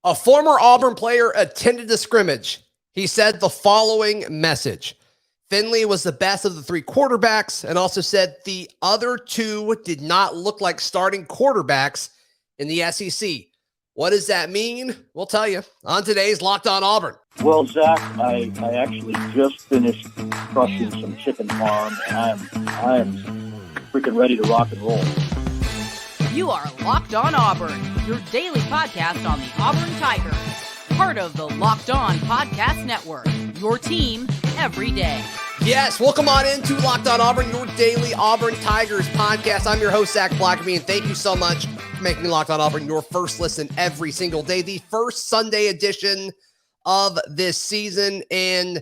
A former Auburn player attended the scrimmage. He said the following message. Finley was the best of the three quarterbacks and also said the other two did not look like starting quarterbacks in the SEC. What does that mean? We'll tell you on today's Locked On Auburn. Well, Zach, I actually just finished crushing some chicken farm, and I am freaking ready to rock and roll. You are Locked On Auburn, your daily podcast on the Auburn Tigers. Part of the Locked On Podcast Network, your team every day. Yes, welcome on into Locked On Auburn, your daily Auburn Tigers podcast. I'm your host, Zac Blackerby, and thank you so much for making Locked On Auburn your first listen every single day, the first Sunday edition of this season. And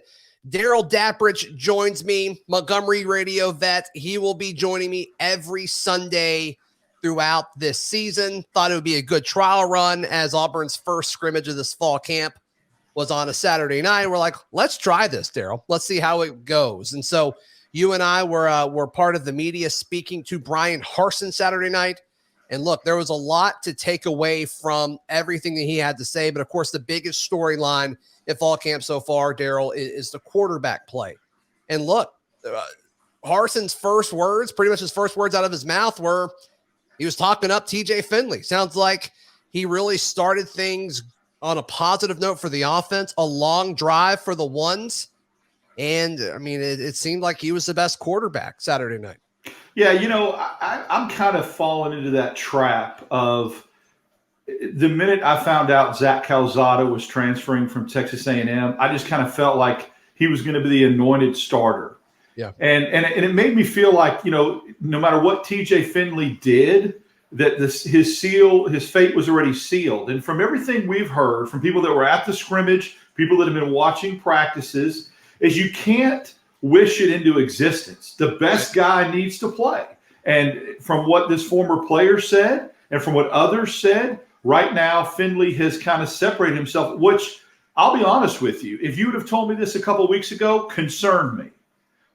Darrell Dapprich joins me, Montgomery radio vet. He will be joining me every Sunday throughout this season. Thought it would be a good trial run as Auburn's first scrimmage of this fall camp was on a Saturday night. We're like, let's try this, Darrell. Let's see how it goes. And so you and I were part of the media speaking to Bryan Harsin Saturday night. And look, there was a lot to take away from everything that he had to say. But of course, the biggest storyline in fall camp so far, Darrell, is the quarterback play. And look, Harsin's first words, pretty much his first words out of his mouth were, he was talking up TJ Finley. Sounds like he really started things on a positive note for the offense, a long drive for the ones. And, I mean, it seemed like he was the best quarterback Saturday night. Yeah, you know, I'm kind of falling into that trap of the minute I found out Zach Calzada was transferring from Texas A&M, I just kind of felt like he was going to be the anointed starter. Yeah, and it made me feel like, you know, no matter what TJ Finley did, that his fate was already sealed. And from everything we've heard from people that were at the scrimmage, people that have been watching practices, is you can't wish it into existence. The best guy needs to play. And from what this former player said and from what others said, right now Finley has kind of separated himself, which I'll be honest with you, if you would have told me this a couple of weeks ago, concerned me.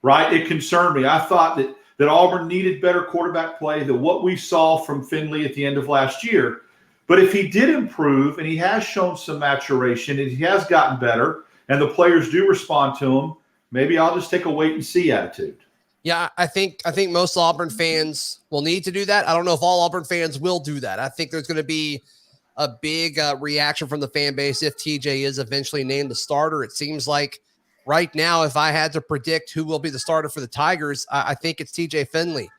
Right? It concerned me. I thought that Auburn needed better quarterback play than what we saw from Finley at the end of last year. But if he did improve and he has shown some maturation and he has gotten better and the players do respond to him, maybe I'll just take a wait and see attitude. Yeah, I think most Auburn fans will need to do that. I don't know if all Auburn fans will do that. I think there's going to be a big reaction from the fan base if TJ is eventually named the starter. It seems like right now, if I had to predict who will be the starter for the Tigers, I think it's TJ Finley,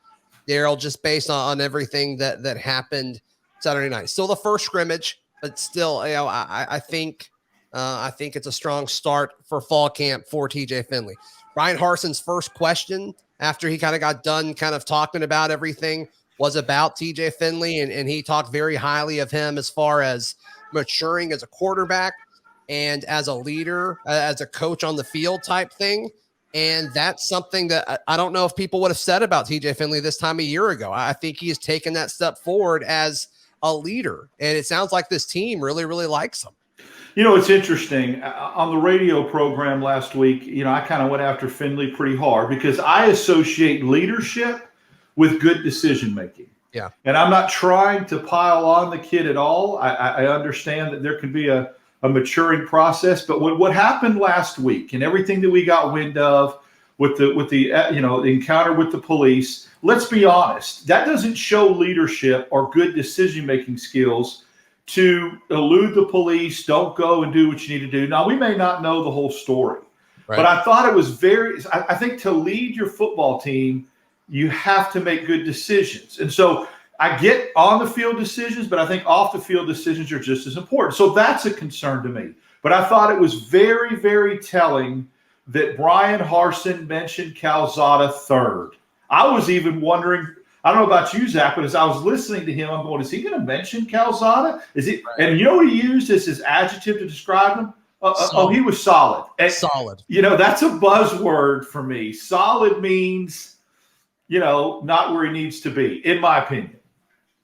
Darrell, just based on everything that happened Saturday night. Still the first scrimmage, but still, you know, I think it's a strong start for fall camp for TJ Finley. Bryan Harsin's first question after he kind of got done kind of talking about everything was about TJ Finley, and he talked very highly of him as far as maturing as a quarterback and as a leader, as a coach on the field type thing. And that's something that I don't know if people would have said about TJ Finley this time a year ago. I think he has taken that step forward as a leader. And it sounds like this team really, really likes him. You know, it's interesting. On the radio program last week, you know, I kind of went after Finley pretty hard because I associate leadership with good decision-making. Yeah. And I'm not trying to pile on the kid at all. I understand that there could be a maturing process, but what happened last week and everything that we got wind of with the you know, the encounter with the police, let's be honest, that doesn't show leadership or good decision-making skills to elude the police, don't go and do what you need to do. Now, we may not know the whole story, right, but I thought it was I think to lead your football team, you have to make good decisions. And so I get on the field decisions, but I think off the field decisions are just as important. So that's a concern to me. But I thought it was very, very telling that Bryan Harsin mentioned Calzada third. I was even wondering, I don't know about you, Zach, but as I was listening to him, I'm going, is he going to mention Calzada? Is he? Right. And you know what he used as his adjective to describe him? He was solid. And, solid. You know, that's a buzzword for me. Solid means, you know, not where he needs to be, in my opinion.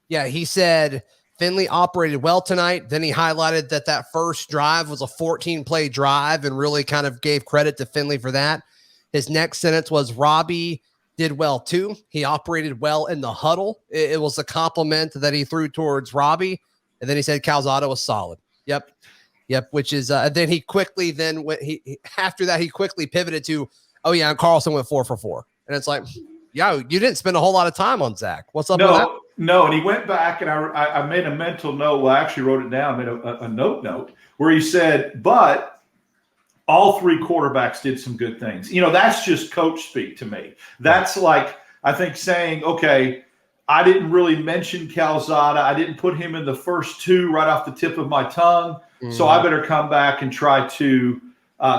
Yeah, he said Finley operated well tonight. Then he highlighted that first drive was a 14-play drive and really kind of gave credit to Finley for that. His next sentence was Robby did well too. He operated well in the huddle. It was a compliment that he threw towards Robby. And then he said Calzada was solid. Yep. Which is then he quickly after that he quickly pivoted to, oh yeah, and Carlson went 4 for 4, and it's like, yeah, you didn't spend a whole lot of time on Zach. What's up with that? No, and he went back, and I made a mental note. Well, I actually wrote it down. I made a note where he said, but all 3 quarterbacks did some good things. That's just coach speak to me. That's like, I think, saying, okay, I didn't really mention Calzada. I didn't put him in the first 2 right off the tip of my tongue. So I better come back and try to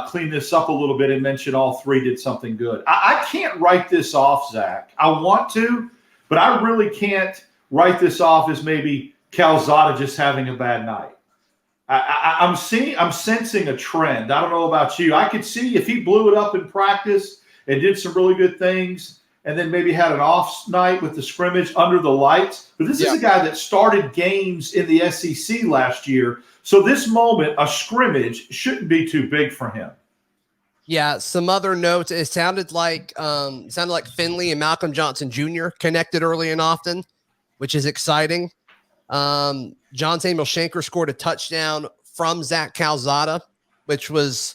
clean this up a little bit and mention all 3 did something good. I can't write this off, Zach. I want to, but I really can't write this off as maybe Calzada just having a bad night. I'm sensing a trend. I don't know about you. I could see if he blew it up in practice and did some really good things, and then maybe had an off night with the scrimmage under the lights. But this is a guy that started games in the SEC last year. So this moment, a scrimmage, shouldn't be too big for him. Yeah, some other notes. It sounded like Finley and Malcolm Johnson Jr. connected early and often, which is exciting. John Samuel Shanker scored a touchdown from Zach Calzada, which was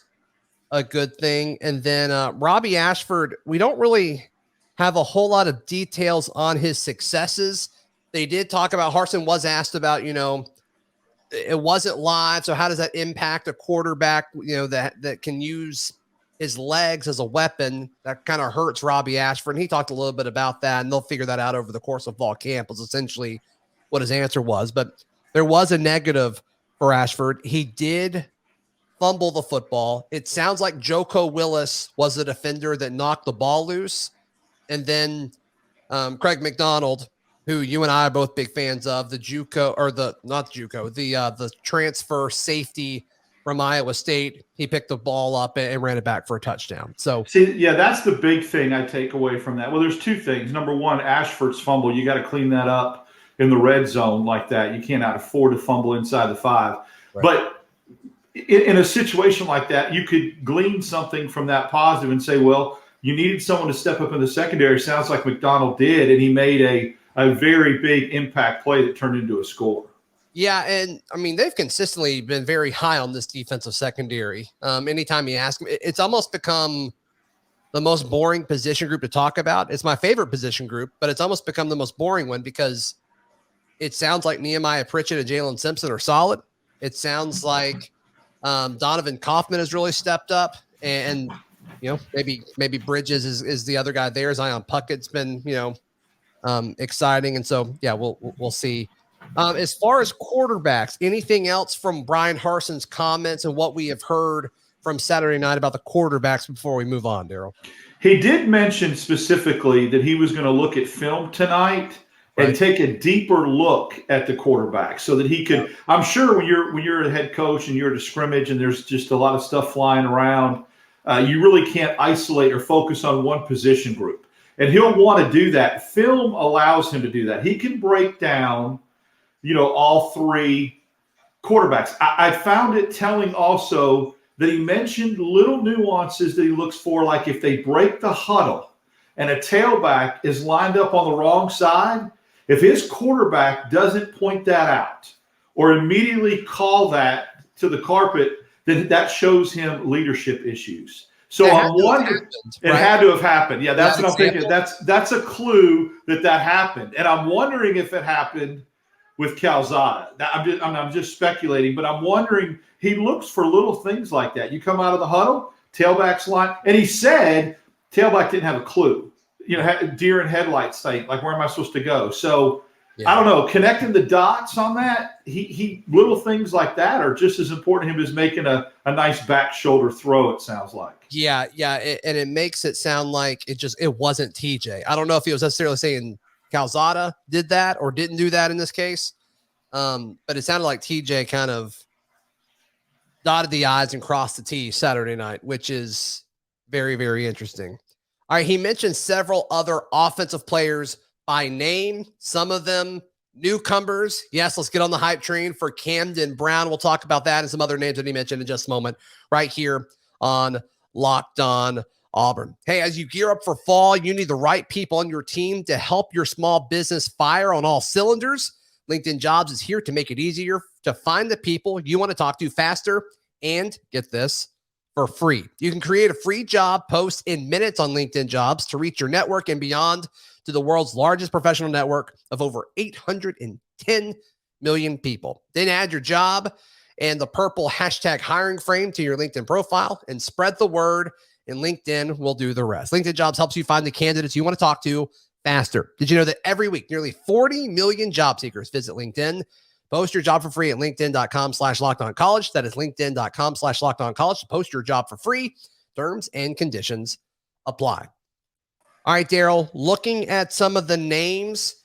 a good thing. And then Robby Ashford, we don't really have a whole lot of details on his successes. They did talk about, Harsin was asked about, it wasn't live, so how does that impact a quarterback, that can use his legs as a weapon? That kind of hurts Robby Ashford. And he talked a little bit about that, and they'll figure that out over the course of fall camp, was essentially what his answer was. But there was a negative for Ashford. He did fumble the football. It sounds like Joko Willis was the defender that knocked the ball loose. And then Craig McDonald, who you and I are both big fans of, the transfer safety from Iowa State, he picked the ball up and ran it back for a touchdown. So, that's the big thing I take away from that. Well, there's 2 things. Number one, Ashford's fumble. You got to clean that up in the red zone like that. You cannot afford to fumble inside the 5. Right. But in a situation like that, you could glean something from that positive and say, well, you needed someone to step up in the secondary. Sounds like McDonald did, and he made a very big impact play that turned into a score. Yeah, and I mean, they've consistently been very high on this defensive secondary. Anytime you ask them, it's almost become the most boring position group to talk about. It's my favorite position group, but it's almost become the most boring one because it sounds like Nehemiah Pritchett and Jalen Simpson are solid. It sounds like Donovan Kaufman has really stepped up, and maybe Bridges is the other guy there. Zion Puckett's been, exciting. And so, yeah, we'll see. As far as quarterbacks, anything else from Bryan Harsin's comments and what we have heard from Saturday night about the quarterbacks before we move on, Darrell? He did mention specifically that he was going to look at film tonight and take a deeper look at the quarterback so that he could, I'm sure when you're a head coach and you're at a scrimmage and there's just a lot of stuff flying around, you really can't isolate or focus on one position group. And he'll want to do that. Film allows him to do that. He can break down, all 3 quarterbacks. I found it telling also that he mentioned little nuances that he looks for, like if they break the huddle and a tailback is lined up on the wrong side, if his quarterback doesn't point that out or immediately call that to the carpet, then that shows him leadership issues. So I'm wondering, it had to have happened. Yeah, that's what I'm thinking. That's a clue that happened. And I'm wondering if it happened with Calzada. I'm just speculating, but I'm wondering, he looks for little things like that. You come out of the huddle, tailback's line, and he said tailback didn't have a clue. Deer in headlights thing, like, where am I supposed to go? So I don't know, connecting the dots on that, he little things like that are just as important to him as making a nice back shoulder throw, it sounds like. Yeah. And it makes it sound like it wasn't TJ. I don't know if he was necessarily saying Calzada did that or didn't do that in this case. But it sounded like TJ kind of dotted the I's and crossed the T's Saturday night, which is very, very interesting. All right, he mentioned several other offensive players by name, some of them newcomers. Yes, let's get on the hype train for Camden Brown. We'll talk about that and some other names that he mentioned in just a moment right here on Locked On Auburn. Hey, as you gear up for fall, you need the right people on your team to help your small business fire on all cylinders. LinkedIn Jobs is here to make it easier to find the people you want to talk to faster and, get this, for free. You can create a free job post in minutes on LinkedIn Jobs to reach your network and beyond to the world's largest professional network of over 810 million people. Then add your job and the purple hashtag hiring frame to your LinkedIn profile and spread the word, and LinkedIn will do the rest. LinkedIn Jobs helps you find the candidates you want to talk to faster. Did you know that every week, nearly 40 million job seekers visit LinkedIn? Post your job for free at linkedin.com/lockedoncollege. That is linkedin.com/lockedoncollege to post your job for free. Terms and conditions apply. All right, Darrell, looking at some of the names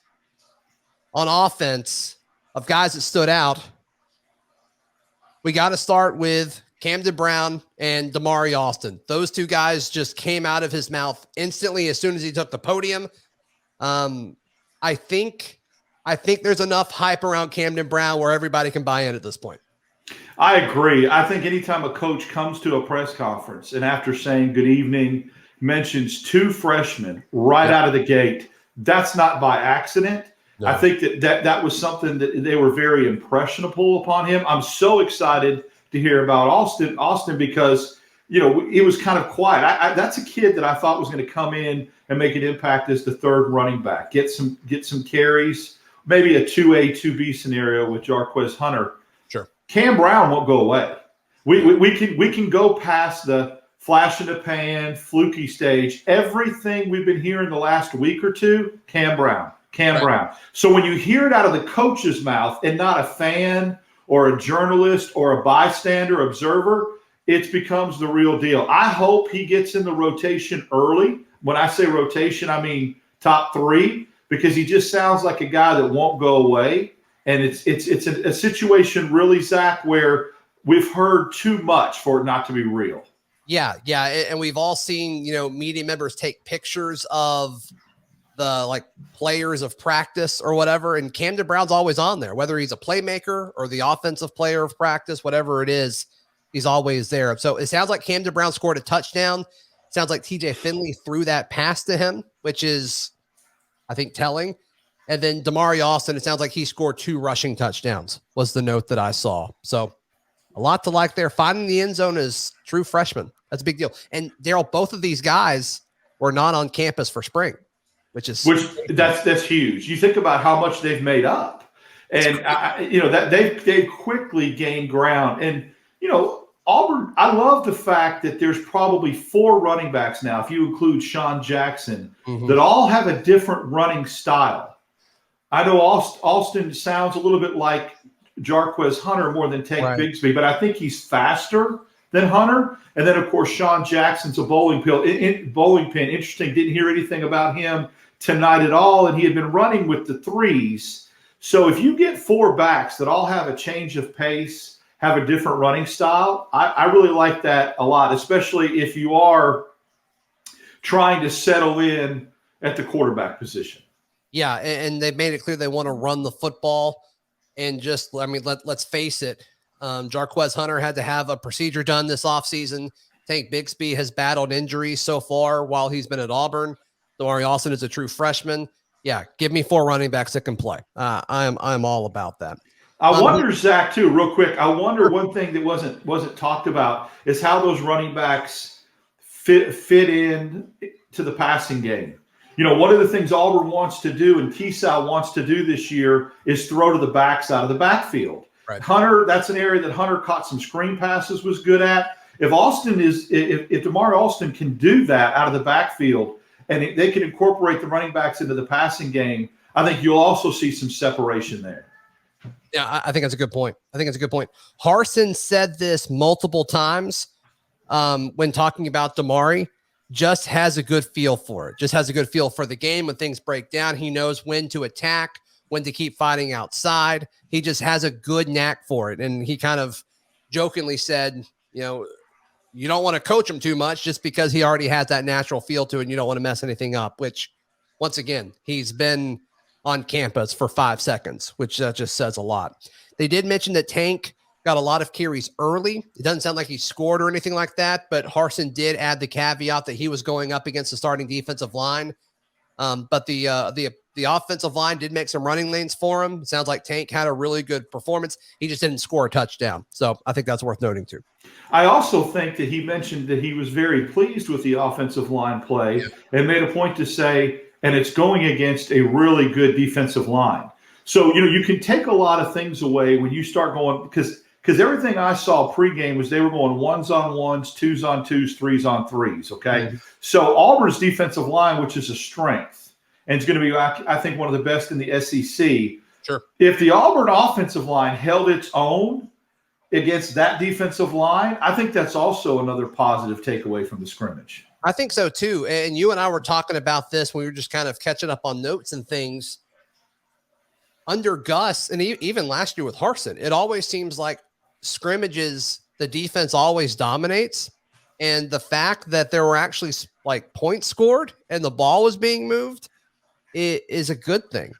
on offense of guys that stood out, we got to start with Camden Brown and Damari Alston. Those two guys just came out of his mouth instantly as soon as he took the podium. I think there's enough hype around Camden Brown where everybody can buy in at this point. I agree. I think anytime a coach comes to a press conference and after saying good evening, mentions two freshmen right out of the gate, that's not by accident. No. I think that was something that they were very impressionable upon him. I'm so excited to hear about Austin because, it was kind of quiet. That's a kid that I thought was going to come in and make an impact as the third running back, get some carries, maybe a 2A, 2B scenario with Jarquez Hunter. Sure. Cam Brown won't go away. We can go past the flash in the pan, fluky stage. Everything we've been hearing the last week or two, Cam Brown. So when you hear it out of the coach's mouth and not a fan or a journalist or a bystander observer, it becomes the real deal. I hope he gets in the rotation early. When I say rotation, I mean top three, because he just sounds like a guy that won't go away. And it's a situation really, Zach, where we've heard too much for it not to be real. Yeah. And we've all seen, media members take pictures of the players of practice or whatever. And Camden Brown's always on there, whether he's a playmaker or the offensive player of practice, whatever it is, he's always there. So it sounds like Camden Brown scored a touchdown. It sounds like TJ Finley threw that pass to him, which is, I think, telling. And then Damari Alston, it sounds like he scored 2 rushing touchdowns was the note that I saw. So a lot to like there. Finding the end zone as true freshmen. That's a big deal. And Darrell, both of these guys were not on campus for spring, which that's huge. You think about how much they've made up, and that they've quickly gained ground. And Auburn, I love the fact that there's probably 4 running backs now, if you include Sean Jackson, that all have a different running style. I know Alston sounds a little bit like Jarquez Hunter more than Tank Bigsby, but I think he's faster than Hunter. And then, of course, Sean Jackson's a bowling pin. Interesting. Didn't hear anything about him tonight at all, and he had been running with the 3s. So if you get 4 backs that all have a change of pace, have a different running style, I really like that a lot, especially if you are trying to settle in at the quarterback position. Yeah, and they've made it clear they want to run the football. And let's face it, Jarquez Hunter had to have a procedure done this offseason. Tank Bigsby has battled injuries so far while he's been at Auburn. Damari Alston is a true freshman. Yeah, give me 4 running backs that can play. I'm all about that. I wonder, Zach, too, real quick. I wonder one thing that wasn't talked about is how those running backs fit in to the passing game. One of the things Auburn wants to do and TSAL wants to do this year is throw to the backside of the backfield. Right. Hunter, that's an area that Hunter caught some screen passes, was good at. If Damari Alston can do that out of the backfield and they can incorporate the running backs into the passing game, I think you'll also see some separation there. Yeah, I think that's a good point. Harsin said this multiple times when talking about Damari. Just has a good feel for it. Just has a good feel for the game. When things break down, he knows when to attack, when to keep fighting outside. He just has a good knack for it. And he kind of jokingly said, you don't want to coach him too much just because he already has that natural feel to it and you don't want to mess anything up, which, once again, he's been on campus for 5 seconds, which just says a lot. They did mention that Tank got a lot of carries early. It doesn't sound like he scored or anything like that, but Harsin did add the caveat that he was going up against the starting defensive line. But the The offensive line did make some running lanes for him. It sounds like Tank had a really good performance. He just didn't score a touchdown. So I think that's worth noting too. I also think that he mentioned that he was very pleased with the offensive line play and made a point to say, and it's going against a really good defensive line. So, you can take a lot of things away when you start going, because everything I saw pregame was they were going 1s-on-1s, 2s-on-2s, 3s-on-3s, okay? Mm-hmm. So Auburn's defensive line, which is a strength, and it's going to be, I think, one of the best in the SEC. Sure. If the Auburn offensive line held its own against that defensive line, I think that's also another positive takeaway from the scrimmage. I think so too. And you and I were talking about this when we were just kind of catching up on notes and things. Under Gus, and even last year with Harsin, it always seems like scrimmages, the defense always dominates. And the fact that there were actually like points scored and the ball was being moved, it is a good thing.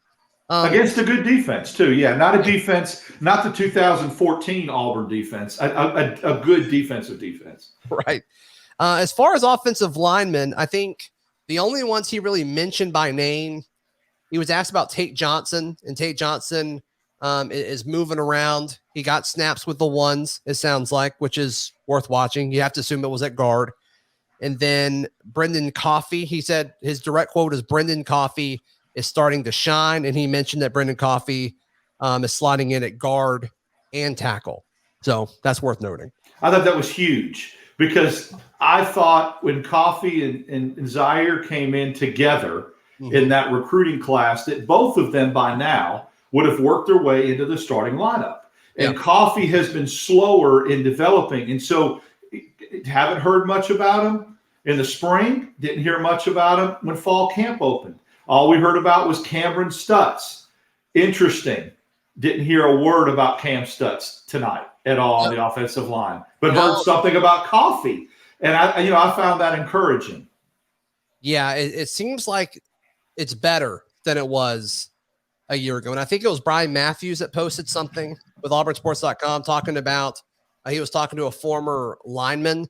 Against a good defense too. Yeah. Not a defense, not the 2014 Auburn defense, a good defensive defense. Right. As far as offensive linemen, I think the only ones he really mentioned by name, he was asked about Tate Johnson, and Tate Johnson is moving around. He got snaps with the ones, it sounds like, which is worth watching. You have to assume it was at guard. And then Brendan Coffey, he said his direct quote is Brendan Coffey is starting to shine. And he mentioned that Brendan Coffey is sliding in at guard and tackle. So that's worth noting. I thought that was huge because I thought when Coffey and Zaire came in together in that recruiting class, that both of them by now would have worked their way into the starting lineup. And Coffey has been slower in developing. And so haven't heard much about him in the spring. Didn't hear much about him when fall camp opened. All we heard about was Cameron Stutz. Interesting. Didn't hear a word about Cam Stutz tonight at all on the offensive line, but heard something about Coffey. And I found that encouraging. Yeah, it seems like it's better than it was a year ago. And I think it was Brian Matthews that posted something with auburnsports.com talking about, he was talking to a former lineman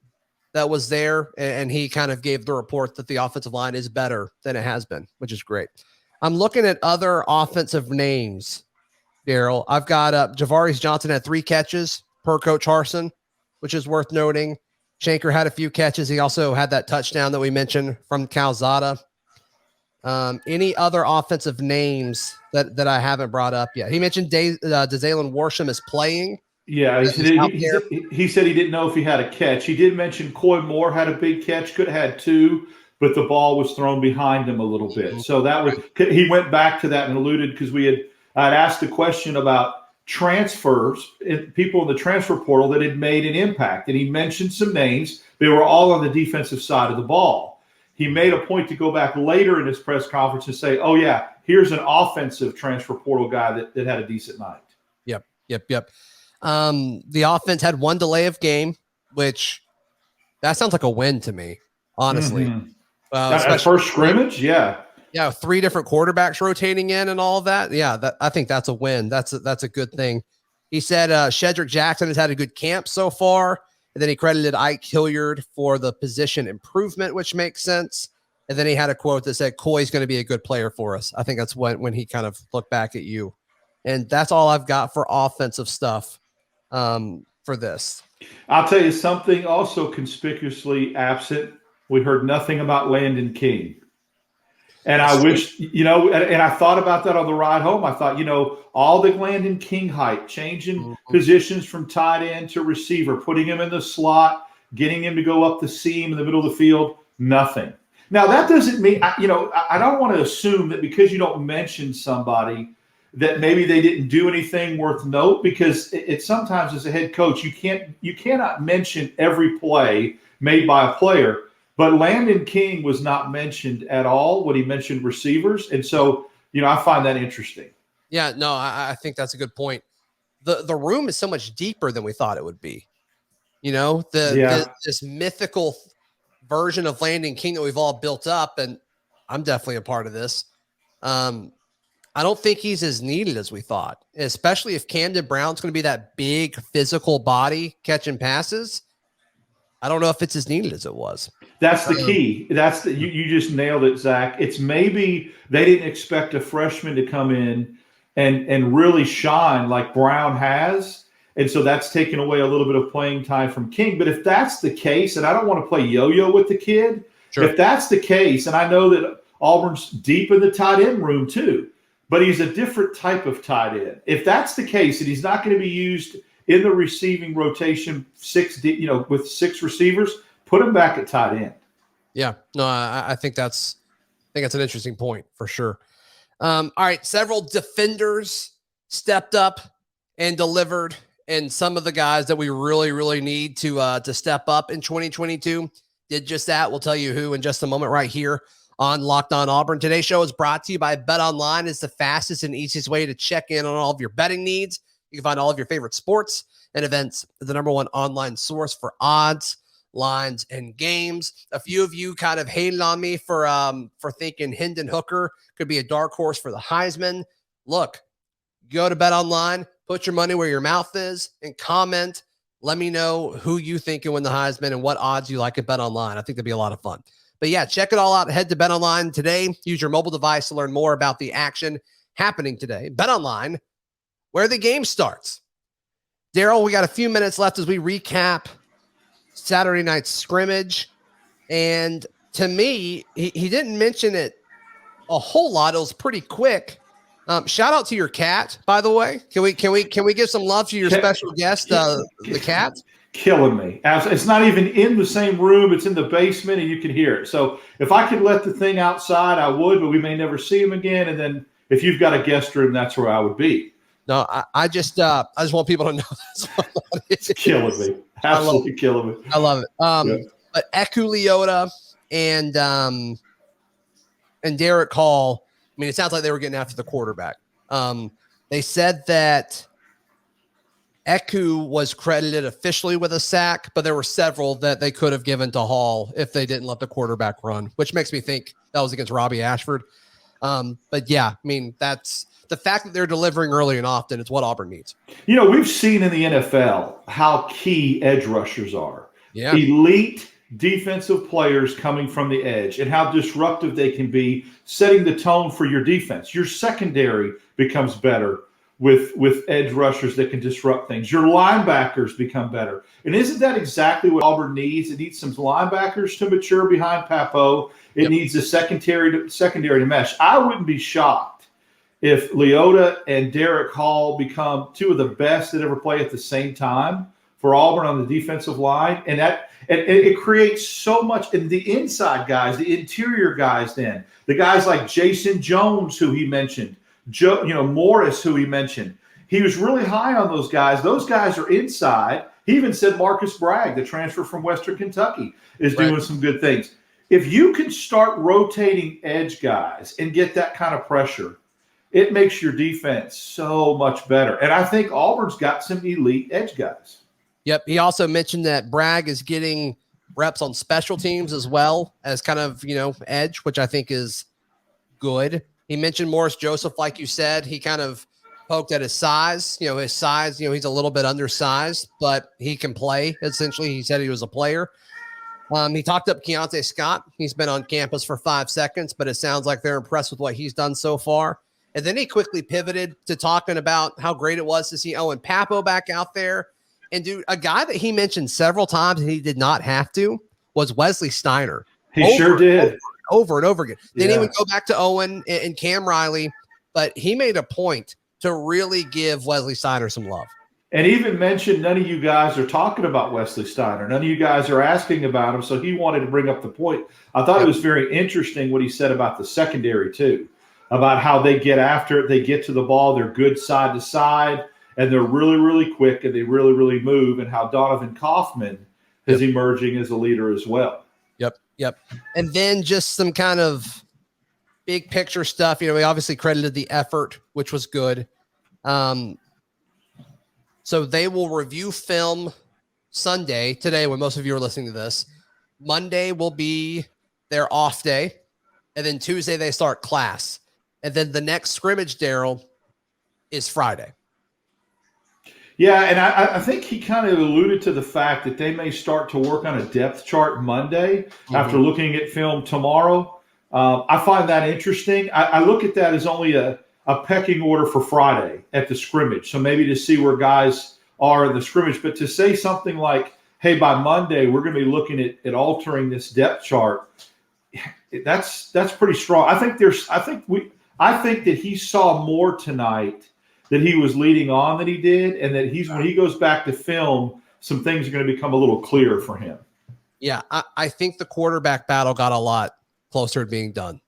that was there, and he kind of gave the report that the offensive line is better than it has been, which is great. I'm looking at other offensive names, Darrell. I've got Javaris Johnson had 3 catches per Coach Harsin, which is worth noting. Shanker had a few catches. He also had that touchdown that we mentioned from Calzada. Any other offensive names that I haven't brought up yet? He mentioned Dazalin Worsham is playing. Yeah, he said he didn't know if he had a catch. He did mention Coy Moore had a big catch, could have had 2, but the ball was thrown behind him a little bit. So that was he went back to that and alluded because I'd asked a question about transfers, people in the transfer portal that had made an impact, and he mentioned some names. They were all on the defensive side of the ball. He made a point to go back later in his press conference and say, oh, yeah, here's an offensive transfer portal guy that had a decent night. Yep. The offense had 1 delay of game, which that sounds like a win to me, honestly. Mm-hmm. That first scrimmage, yeah, 3 different quarterbacks rotating in and all of that. Yeah, I think that's a win. That's a good thing. He said Shedrick Jackson has had a good camp so far. And then he credited Ike Hilliard for the position improvement, which makes sense. And then he had a quote that said, Coy's going to be a good player for us. I think that's when he kind of looked back at you. And that's all I've got for offensive stuff for this. I'll tell you something also conspicuously absent. We heard nothing about Landon King. And I wish, and I thought about that on the ride home. I thought, all the Landon King hype, changing positions from tight end to receiver, putting him in the slot, getting him to go up the seam in the middle of the field, nothing. Now, that doesn't mean, I don't want to assume that because you don't mention somebody that maybe they didn't do anything worth note, because it's sometimes as a head coach, you cannot mention every play made by a player. But Landon King was not mentioned at all when he mentioned receivers. And so, I find that interesting. Yeah, no, I think that's a good point. The room is so much deeper than we thought it would be. This mythical version of Landon King that we've all built up, and I'm definitely a part of this. I don't think he's as needed as we thought, especially if Camden Brown's going to be that big physical body catching passes. I don't know if it's as needed as it was. That's the key. You just nailed it, Zach. It's maybe they didn't expect a freshman to come in and really shine like Brown has. And so that's taken away a little bit of playing time from King. But if that's the case, and I don't want to play yo-yo with the kid, sure. If that's the case, and I know that Auburn's deep in the tight end room too, but he's a different type of tight end. If that's the case, and he's not going to be used in the receiving rotation with 6 receivers, put him back at tight end. Yeah, no, I think that's an interesting point for sure. All right, several defenders stepped up and delivered, and some of the guys that we really, really need to step up in 2022 did just that. We'll tell you who in just a moment right here on Locked On Auburn. Today's show is brought to you by BetOnline. It's the fastest and easiest way to check in on all of your betting needs. You can find all of your favorite sports and events at the #1 online source for odds, lines, and games. A few of you kind of hated on me for thinking Hendon Hooker could be a dark horse for the Heisman. Look, go to BetOnline, put your money where your mouth is, and comment. Let me know who you think can win the Heisman and what odds you like at BetOnline. I think that'd be a lot of fun. But yeah, check it all out. Head to BetOnline today. Use your mobile device to learn more about the action happening today. BetOnline, where the game starts. Darrell, we got a few minutes left as we recap Saturday night's scrimmage. And to me, he didn't mention it a whole lot. It was pretty quick. Shout out to your cat, by the way. Can we give some love to your special guest, the cat? Killing me. It's not even in the same room. It's in the basement, and you can hear it. So if I could let the thing outside, I would, but we may never see him again. And then if you've got a guest room, that's where I would be. No, I just want people to know that's what it is. It's killing me. Absolutely killing me. I love it. But Eku Leota and Derek Hall, I mean, it sounds like they were getting after the quarterback. They said that Eku was credited officially with a sack, but there were several that they could have given to Hall if they didn't let the quarterback run, which makes me think that was against Robby Ashford. But yeah, I mean, that's the fact that they're delivering early and often. It's what Auburn needs. You know, we've seen in the NFL how key edge rushers are. Yeah. Elite defensive players coming from the edge and how disruptive they can be, setting the tone for your defense. Your secondary becomes better with edge rushers that can disrupt things. Your linebackers become better. And isn't that exactly what Auburn needs? It needs some linebackers to mature behind Papo. It needs a secondary to mesh. I wouldn't be shocked if Leota and Derek Hall become two of the best that ever play at the same time for Auburn on the defensive line. And it creates so much. And the inside guys, the interior guys, then the guys like Jason Jones, who he mentioned, Morris, who he mentioned, he was really high on those guys. Those guys are inside. He even said Marcus Bragg, the transfer from Western Kentucky, is doing some good things. If you can start rotating edge guys and get that kind of pressure, it makes your defense so much better. And I think Auburn's got some elite edge guys. Yep. He also mentioned that Bragg is getting reps on special teams as well as kind of, edge, which I think is good. He mentioned Morris Joseph, like you said. He kind of poked at his size. His size, he's a little bit undersized, but he can play. Essentially, he said he was a player. He talked up Keontae Scott. He's been on campus for 5 seconds, but it sounds like they're impressed with what he's done so far. And then he quickly pivoted to talking about how great it was to see Owen Papo back out there. And dude, a guy that he mentioned several times and he did not have to was Wesley Steiner. He sure did. Over and over again. Then he would go back to Owen and Cam Riley, but he made a point to really give Wesley Steiner some love. And even mentioned none of you guys are talking about Wesley Steiner. None of you guys are asking about him, so he wanted to bring up the point. I thought it was very interesting what he said about the secondary too, about how they get after it, they get to the ball, they're good side to side, and they're really, really quick, and they really, really move, and how Donovan Kaufman is emerging as a leader as well. Yep. And then just some kind of big picture stuff. We obviously credited the effort, which was good. So they will review film Sunday, today, when most of you are listening to this. Monday will be their off day. And then Tuesday they start class. And then the next scrimmage, Darrell, is Friday. Yeah, and I think he kind of alluded to the fact that they may start to work on a depth chart Monday after looking at film tomorrow. I find that interesting. I look at that as only a pecking order for Friday at the scrimmage. So maybe to see where guys are in the scrimmage. But to say something like, hey, by Monday, we're going to be looking at altering this depth chart, that's pretty strong. I think that he saw more tonight that he was leading on than he did, and that when he goes back to film, some things are going to become a little clearer for him. Yeah, I think the quarterback battle got a lot closer to being done.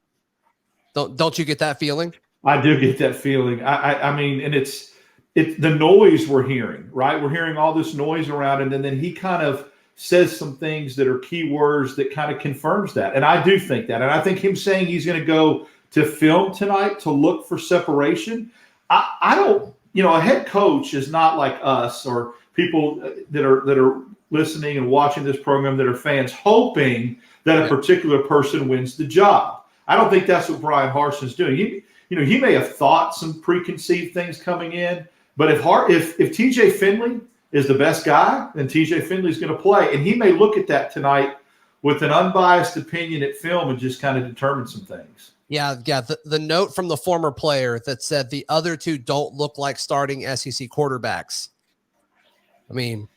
Don't you get that feeling? I do get that feeling. I mean, and it's the noise we're hearing, right? We're hearing all this noise around, and then he kind of says some things that are key words that kind of confirms that. And I do think that. And I think him saying he's going to go to film tonight to look for separation, I don't, a head coach is not like us or people that are listening and watching this program that are fans hoping that a particular person wins the job. I don't think that's what Bryan Harsin's doing. He may have thought some preconceived things coming in, but if TJ Finley is the best guy, then TJ Finley's going to play. And he may look at that tonight with an unbiased opinion at film and just kind of determine some things. Yeah. The note from the former player that said the other two don't look like starting SEC quarterbacks. I mean,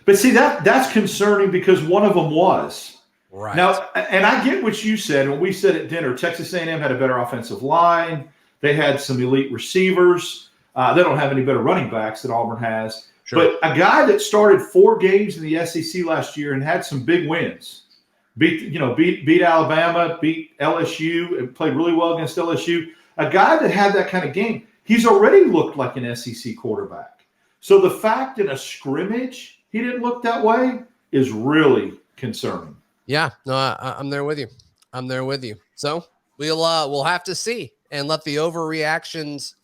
but see, that's concerning because one of them was. Right. Now, and I get what you said when we said at dinner, Texas A&M had a better offensive line. They had some elite receivers. They don't have any better running backs than Auburn has. Sure. But a guy that started 4 games in the SEC last year and had some big wins, beat Alabama, beat LSU, and played really well against LSU. A guy that had that kind of game, he's already looked like an SEC quarterback. So the fact in a scrimmage he didn't look that way is really concerning. Yeah, no, I'm there with you. So we'll have to see and let the overreactions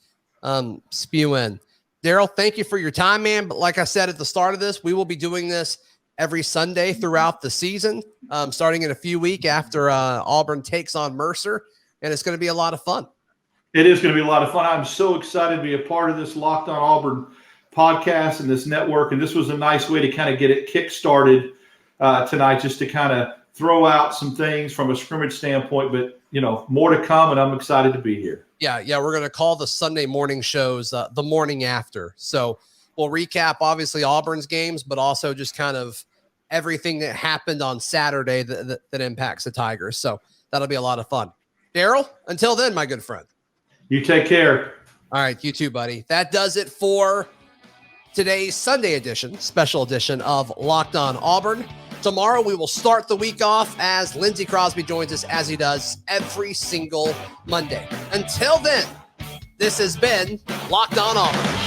spew in. Darrell, thank you for your time, man. But like I said at the start of this, we will be doing this every Sunday throughout the season, starting in a few weeks after Auburn takes on Mercer, and it's going to be a lot of fun. It is going to be a lot of fun. I'm so excited to be a part of this Locked On Auburn podcast and this network, and this was a nice way to kind of get it kick-started tonight, just to kind of throw out some things from a scrimmage standpoint, but more to come, and I'm excited to be here. Yeah, we're going to call the Sunday morning shows the morning after. So we'll recap obviously Auburn's games, but also just kind of everything that happened on Saturday that impacts the Tigers. So that'll be a lot of fun. Darrell, until then, my good friend. You take care. All right, you too, buddy. That does it for today's Sunday edition, special edition of Locked On Auburn. Tomorrow we will start the week off as Lindsey Crosby joins us as he does every single Monday. Until then, this has been Locked On Auburn.